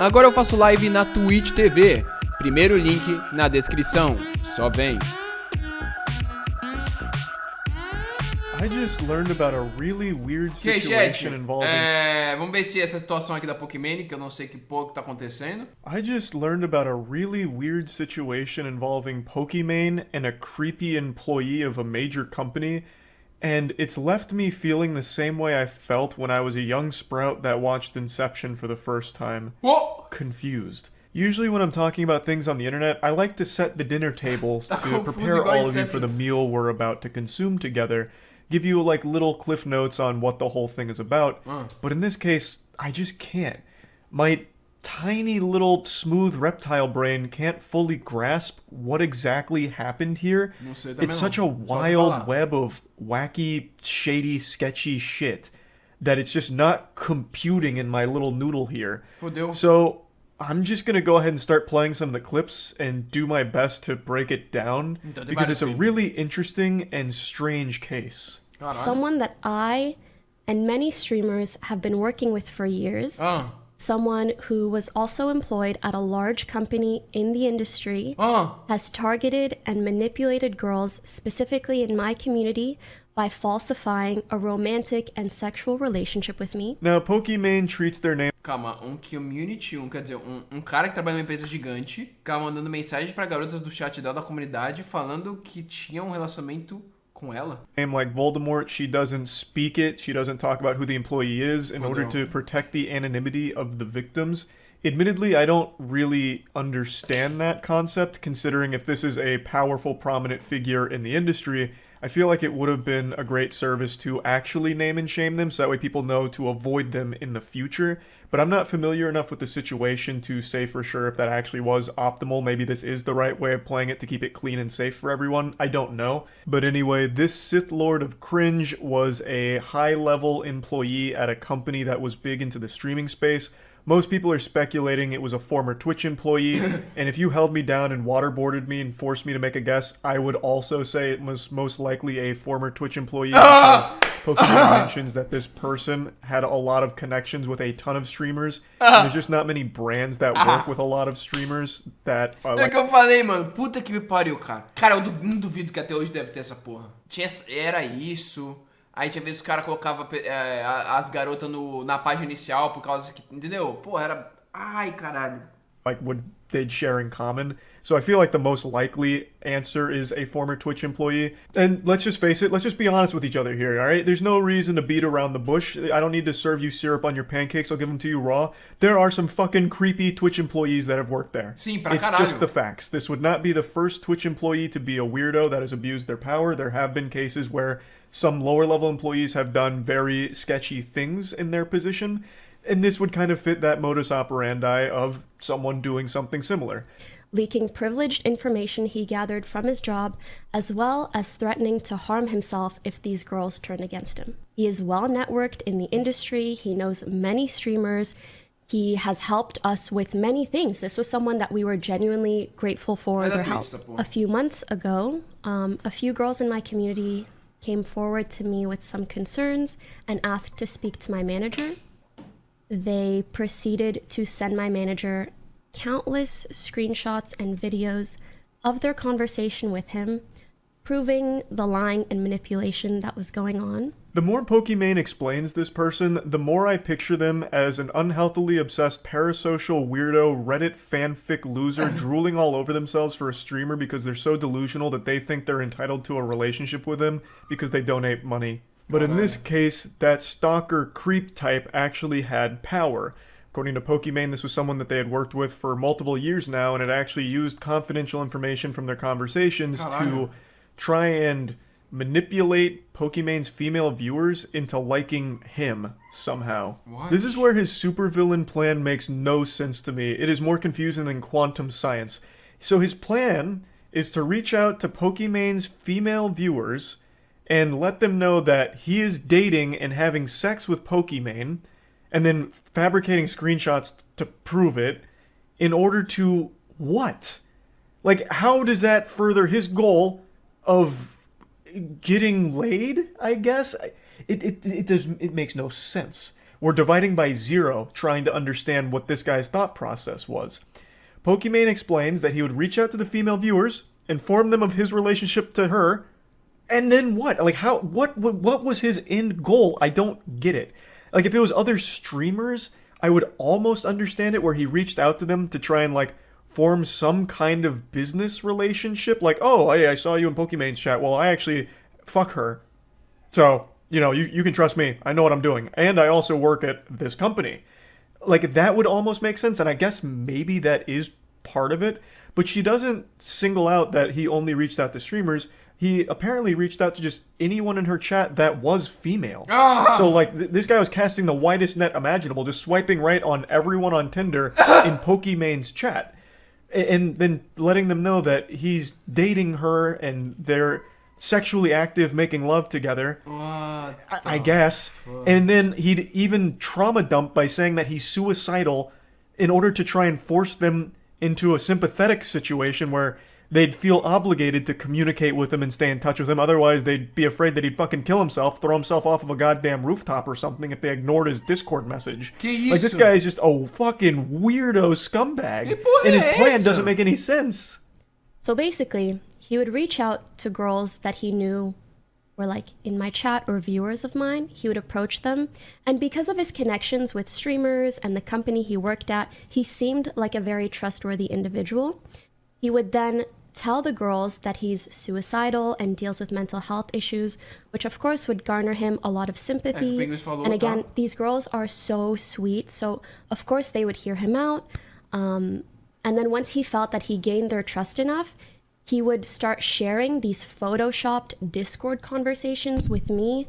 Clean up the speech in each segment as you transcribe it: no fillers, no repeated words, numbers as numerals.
Agora eu faço live na Twitch TV. Primeiro link na descrição. Só vem. I just learned about a really weird situation involving... vamos ver se essa situação aqui da Pokimane, que eu não sei que pouco tá acontecendo. I just learned about a really weird situation involving Pokimane and a creepy employee of a major company, and it's left me feeling the same way I felt when I was a young sprout that watched Inception for the first time. Whoa! Confused. Usually when I'm talking about things on the internet, I like to set the dinner tables to prepare all of you for the meal we're about to consume together. Give you like little cliff notes on what the whole thing is about. But in this case, I just can't. My tiny little smooth reptile brain can't fully grasp what exactly happened here. It's such a wild web of wacky, shady, sketchy shit that it's just not computing in my little noodle here. Fodeu. So I'm just going to go ahead and start playing some of the clips and do my best to break it down because it's a really interesting and strange case. Someone that I and many streamers have been working with for years. Someone who was also employed at a large company in the industry has targeted and manipulated girls, specifically in my community, by falsifying a romantic and sexual relationship with me. Now, Pokimane treats their name... Calma, quer dizer, um cara que trabalha numa empresa gigante, ficava mandando mensagem pra garotas do chat dela da comunidade falando que tinha um relacionamento com ela. Name like Voldemort, she doesn't speak it, she doesn't talk about who the employee is in order to protect the anonymity of the victims. Admittedly, I don't really understand that concept, considering if this is a powerful, prominent figure in the industry, I feel like it would have been a great service to actually name and shame them, so that way people know to avoid them in the future. But I'm not familiar enough with the situation to say for sure if that actually was optimal. Maybe this is the right way of playing it to keep it clean and safe for everyone. I don't know. But anyway, this Sith Lord of Cringe was a high-level employee at a company that was big into the streaming space. Most people are speculating it was a former Twitch employee, and if you held me down and waterboarded me and forced me to make a guess, I would also say it was most likely a former Twitch employee because Pokimane mentions that this person had a lot of connections with a ton of streamers, and there's just not many brands that work with a lot of streamers that are like... É que eu falei, mano, puta que me pariu, cara. Cara, eu não duvido que até hoje deve ter essa porra. Era isso... Aí tinha vezes os caras colocavam as garotas na página inicial por causa que, entendeu? Pô, era... Ai, caralho. Like, what they'd share in common. So I feel like the most likely answer is a former Twitch employee. And let's just face it, let's just be honest with each other here, alright? There's no reason to beat around the bush. I don't need to serve you syrup on your pancakes, I'll give them to you raw. There are some fucking creepy Twitch employees that have worked there. Sim, pra it's caralho. just the facts. This would not be the first Twitch employee to be a weirdo that has abused their power. There have been cases where some lower level employees have done very sketchy things in their position. And this would kind of fit that modus operandi of someone doing something similar. Leaking privileged information he gathered from his job, as well as threatening to harm himself if these girls turned against him. He is well networked in the industry, he knows many streamers, he has helped us with many things. This was someone that we were genuinely grateful for their help. A few months ago, a few girls in my community came forward to me with some concerns and asked to speak to my manager. They proceeded to send my manager countless screenshots and videos of their conversation with him, proving the lying and manipulation that was going on. The more Pokimane explains this person, the more I picture them as an unhealthily obsessed parasocial weirdo Reddit fanfic loser drooling all over themselves for a streamer because they're so delusional that they think they're entitled to a relationship with him because they donate money. But in this case, that stalker creep type actually had power. According to Pokimane, this was someone that they had worked with for multiple years now and had actually used confidential information from their conversations to try and manipulate Pokimane's female viewers into liking him somehow. What? This is where his supervillain plan makes no sense to me. It is more confusing than quantum science. So his plan is to reach out to Pokimane's female viewers and let them know that he is dating and having sex with Pokimane, and then fabricating screenshots to prove it in order to what? Like, how does that further his goal of getting laid, I guess? It makes no sense. were dividing by 0, trying to understand what this guy's thought process was. Pokimane explains that he would reach out to the female viewers, inform them of his relationship to her, and then what? Like, what was his end goal? I don't get it. Like, if it was other streamers, I would almost understand it, where he reached out to them to try and, like, form some kind of business relationship. Like, oh, hey, I saw you in Pokimane's chat. Well, I actually fuck her. So, you can trust me. I know what I'm doing. And I also work at this company. Like, that would almost make sense, and I guess maybe that is part of it. But she doesn't single out that he only reached out to streamers. He apparently reached out to just anyone in her chat that was female. So, like, this guy was casting the widest net imaginable, just swiping right on everyone on Tinder in Pokimane's chat. And then letting them know that he's dating her and they're sexually active, making love together. I guess. Fuck? And then he'd even trauma dump by saying that he's suicidal in order to try and force them into a sympathetic situation where they'd feel obligated to communicate with him and stay in touch with him. Otherwise, they'd be afraid that he'd fucking kill himself, throw himself off of a goddamn rooftop or something if they ignored his Discord message. Like, this guy is just a fucking weirdo scumbag. And his plan doesn't make any sense. So basically, he would reach out to girls that he knew were, like, in my chat or viewers of mine. He would approach them. And because of his connections with streamers and the company he worked at, he seemed like a very trustworthy individual. He would then tell the girls that he's suicidal and deals with mental health issues, which of course would garner him a lot of sympathy. And again, these girls are so sweet, so of course they would hear him out. And then once he felt that he gained their trust enough, he would start sharing these photoshopped Discord conversations with me.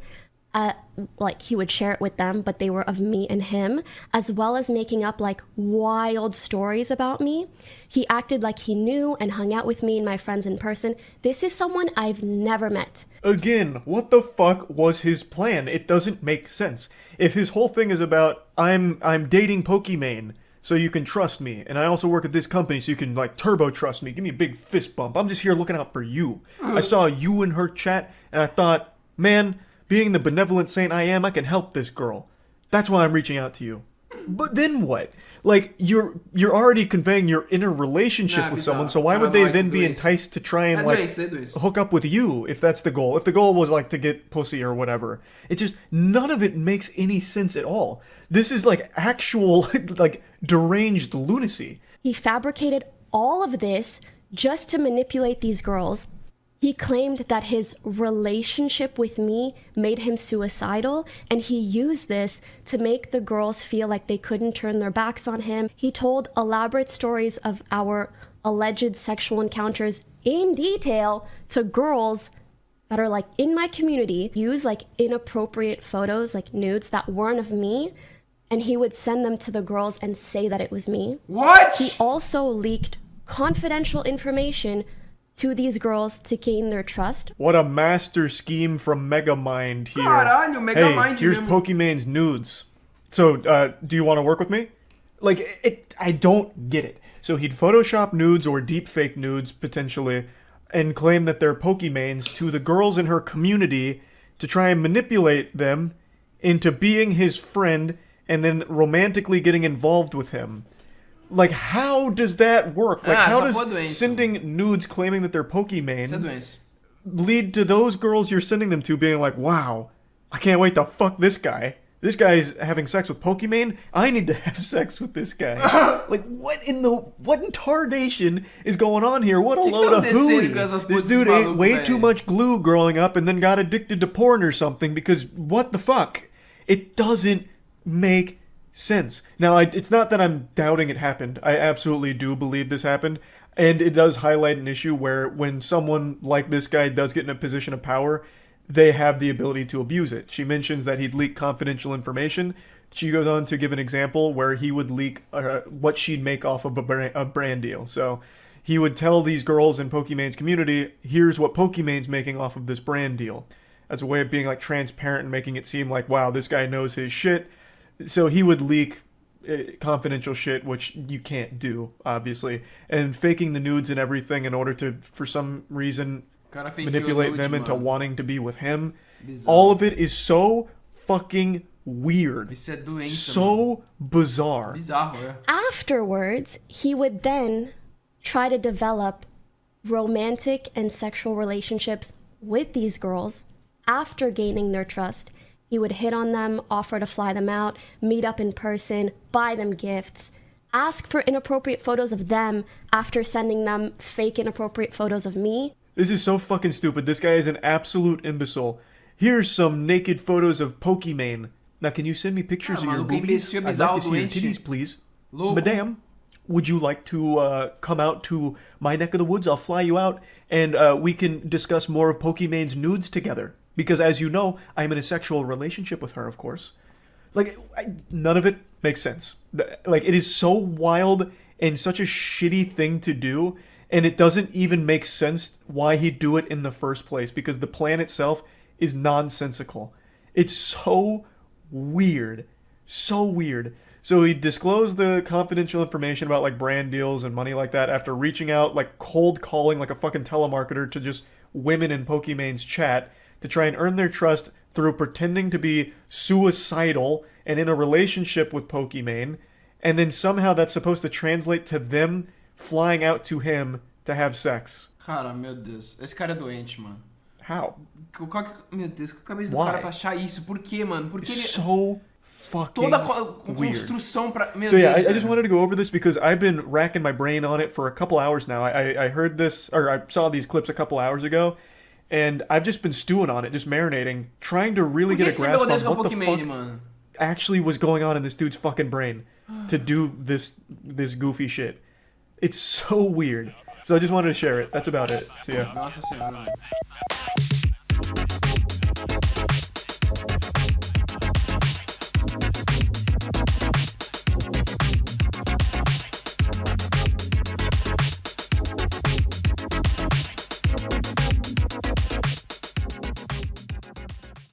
Like, he would share it with them, but they were of me and him, as well as making up, like, wild stories about me. He acted like he knew and hung out with me and my friends in person. This is someone I've never met. Again, what the fuck was his plan? It doesn't make sense. If his whole thing is about, I'm dating Pokimane, so you can trust me, and I also work at this company, so you can, like, turbo trust me, give me a big fist bump. I'm just here looking out for you. I saw you in her chat, and I thought, man, being the benevolent saint I am, I can help this girl. That's why I'm reaching out to you. But then what? Like, you're already conveying you're in a relationship with someone, so why would they then be enticed to try and, like, hook up with you if that's the goal? If the goal was, like, to get pussy or whatever. It just, none of it makes any sense at all. This is, like, actual, like, deranged lunacy. He fabricated all of this just to manipulate these girls. He claimed that his relationship with me made him suicidal, and he used this to make the girls feel like they couldn't turn their backs on him. He told elaborate stories of our alleged sexual encounters in detail to girls that are, like, in my community, use, like, inappropriate photos, like nudes that weren't of me, and he would send them to the girls and say that it was me. What? He also leaked confidential information to these girls to gain their trust. What a master scheme from Megamind here. Caralho, Megamind. Hey, here's Pokimane's nudes. So, do you want to work with me? Like, I don't get it. So he'd Photoshop nudes or deepfake nudes, potentially, and claim that they're Pokimanes to the girls in her community to try and manipulate them into being his friend and then romantically getting involved with him. Like, how does that work? Like, how does sending nudes claiming that they're Pokimane lead to those girls you're sending them to being like, wow, I can't wait to fuck this guy. This guy's having sex with Pokimane. I need to have sex with this guy. Like, what in tarnation is going on here? What a load of hooey. This dude ate way too much glue growing up and then got addicted to porn or something because what the fuck? It doesn't make sense. Now, it's not that I'm doubting it happened. I absolutely do believe this happened. And it does highlight an issue where when someone like this guy does get in a position of power, they have the ability to abuse it. She mentions that he'd leak confidential information. She goes on to give an example where he would leak what she'd make off of a brand deal. So he would tell these girls in Pokimane's community, here's what Pokimane's making off of this brand deal. As a way of being, like, transparent and making it seem like, wow, this guy knows his shit. So he would leak confidential shit, which you can't do, obviously, and faking the nudes and everything in order to, for some reason, manipulate them into wanting to be with him. Bizarre. All of it is so fucking weird. Isso é doença, So bizarre. Bizarro, é. Afterwards, he would then try to develop romantic and sexual relationships with these girls. After gaining their trust, he would hit on them, offer to fly them out, meet up in person, buy them gifts, ask for inappropriate photos of them after sending them fake inappropriate photos of me. This is so fucking stupid. This guy is an absolute imbecile. Here's some naked photos of Pokimane. Now, can you send me pictures of your boobies? I'd like to see your titties, please. Louco. Madame, would you like to come out to my neck of the woods? I'll fly you out, and we can discuss more of Pokimane's nudes together. Because, as you know, I'm in a sexual relationship with her, of course. Like, none of it makes sense. Like, it is so wild and such a shitty thing to do, and it doesn't even make sense why he'd do it in the first place, because the plan itself is nonsensical. It's so weird. So weird. So he disclosed the confidential information about, like, brand deals and money like that after reaching out, like, cold calling like a fucking telemarketer to just women in Pokimane's chat to try and earn their trust through pretending to be suicidal and in a relationship with Pokimane, and then somehow that's supposed to translate to them flying out to him to have sex. Cara, meu Deus. Esse cara é doente, mano. How? Meu Deus, qual a cabeça do Why? cara pra achar isso? Por quê, mano? Porque ele... So fucking Toda weird. construção pra... Meu So Deus, yeah, I velho. just wanted to go over this because I've been racking my brain on it for a couple hours now. I heard this, or I saw these clips a couple hours ago, and I've just been stewing on it, just marinating, trying to really Por que get a esse grasp meu Deus on com a what the Pokimane, fuck mano? actually was going on in this dude's fucking brain to do this goofy shit. It's so weird. So I just wanted to share it. That's about it. See ya. Nossa senhora, velho.